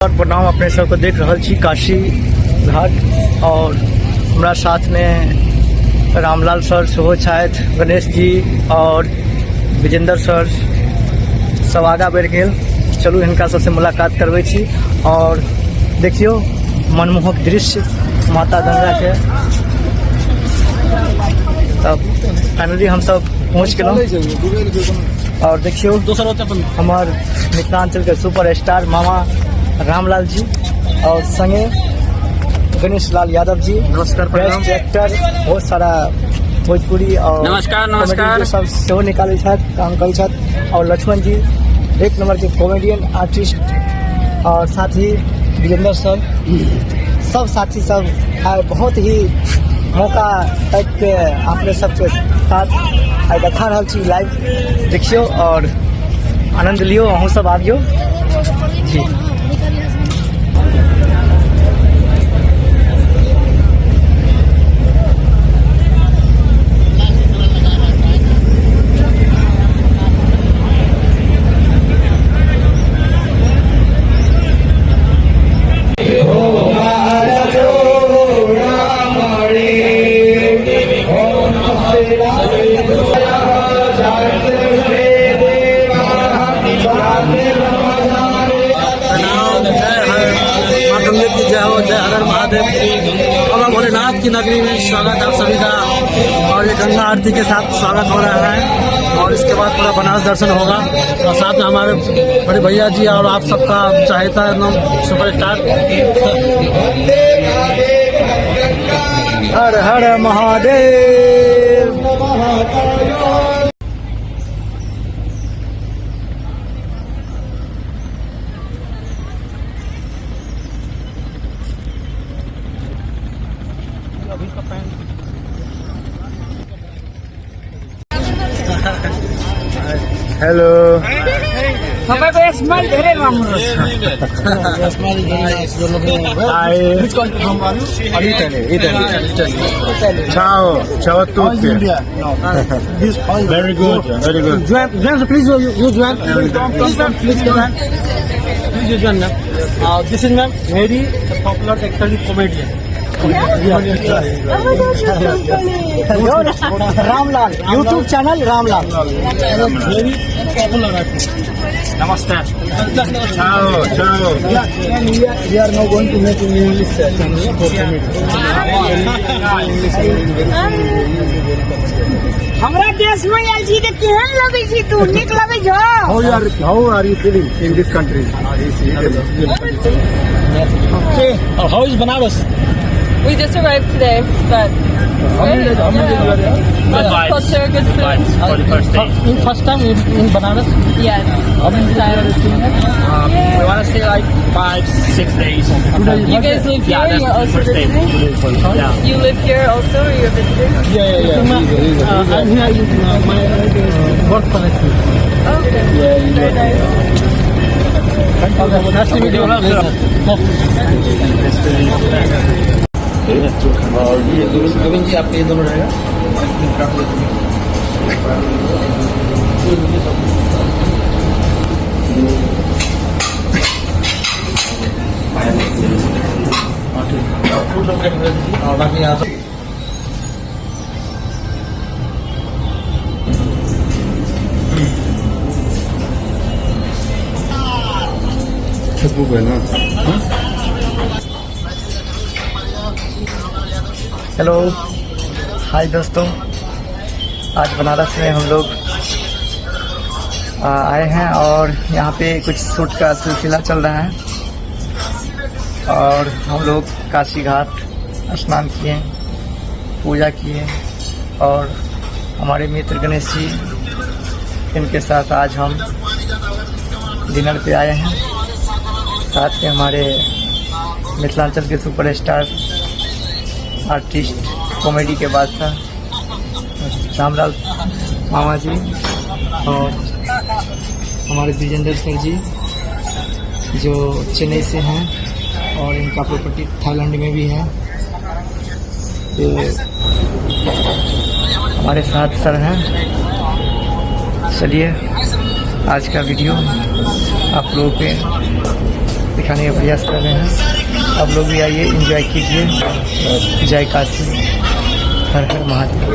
और प्रणाम अपने सबको देख रहल छी काशी घाट और हमारा साथ में रामलाल सर सेहो छथि, गणेश जी और विजेंद्र सर सब आगा बढ़ि गेल। चलू हिनका सबसे मुलाकात करबै छी और देखियो मनमोहक दृश्य माता गंगा के। तब फाइनली हम सब पहुँच गेलहुँ और देखियो हमार मिथिलांचल के सुपर स्टार मामा रामलाल जी और संगे गणेश लाल यादव जी, नमस्कार, बेस्ट एक्टर, बहुत सारा भोजपुरी और नमस्कार सब सेहो निकाले काम करे और लक्ष्मण जी एक नंबर के कॉमेडियन आर्टिस्ट और साथ ही विजेंद्र सर सब साथी सब आए। बहुत ही मौका तक के अपने सबके साथ आइ देखा रहा छी लाइव, देखियो और आनंद लियो, अहूँ सब आबियो जी। जय हर महादेव। बाबा भोलेनाथ की नगरी में स्वागत आप सभी का और ये गंगा आरती के साथ स्वागत हो रहा है और इसके बाद पूरा बनारस दर्शन होगा और साथ में हमारे बड़े भैया जी और आप सबका चाहता है सुपरस्टार। हर हर महादेव। हेलो हमें तो स्माइल धेरै राम्रो Ciao a tutti. Very good, very good. Join, please you join. Please join. Please you join. This is ma'am Mary, the popular actor comedian. Ramlal YouTube channel Ramlal very popular artist. Namaste. Ciao, ciao. We are now going to make in English हमरा देश में आइल छी त केहन लगै छी तू? नीक लगै छ? How are you feeling in this country? Okay. How is Banaras? We just arrived today, but good culture, good food. For the first day. First time in Banaras? Yes. We want to stay like 5-6 days. You guys live here? Yeah, You're that's the also first day. visiting? Yeah. You live here also, or you're visiting? Yeah. I'm here in my work permit. Okay. Very nice. Nice to meet you. और ये गोविंद जी आपके ये दोनों रहेगा। और बाकी यहाँ Facebook है ना। हेलो हाय दोस्तों, आज बनारस में हम लोग आए हैं और यहाँ पे कुछ शूट का सिलसिला चल रहा है और हम लोग काशी घाट स्नान किए, पूजा किए और हमारे मित्र गणेश जी इनके साथ आज हम डिनर पे आए हैं। साथ में हमारे मिथिलांचल के सुपरस्टार आर्टिस्ट कॉमेडी के बादशाह रामलाल मामा जी और हमारे विजेंद्र सर जी जो चेन्नई से हैं और इनका प्रॉपर्टी थाईलैंड में भी है। तो हमारे साथ सर हैं। चलिए आज का वीडियो आप लोगों पे दिखाने का प्रयास कर रहे हैं। आप लोग भी आइए, एंजॉय कीजिए। जय काशी, हर हर महादेव।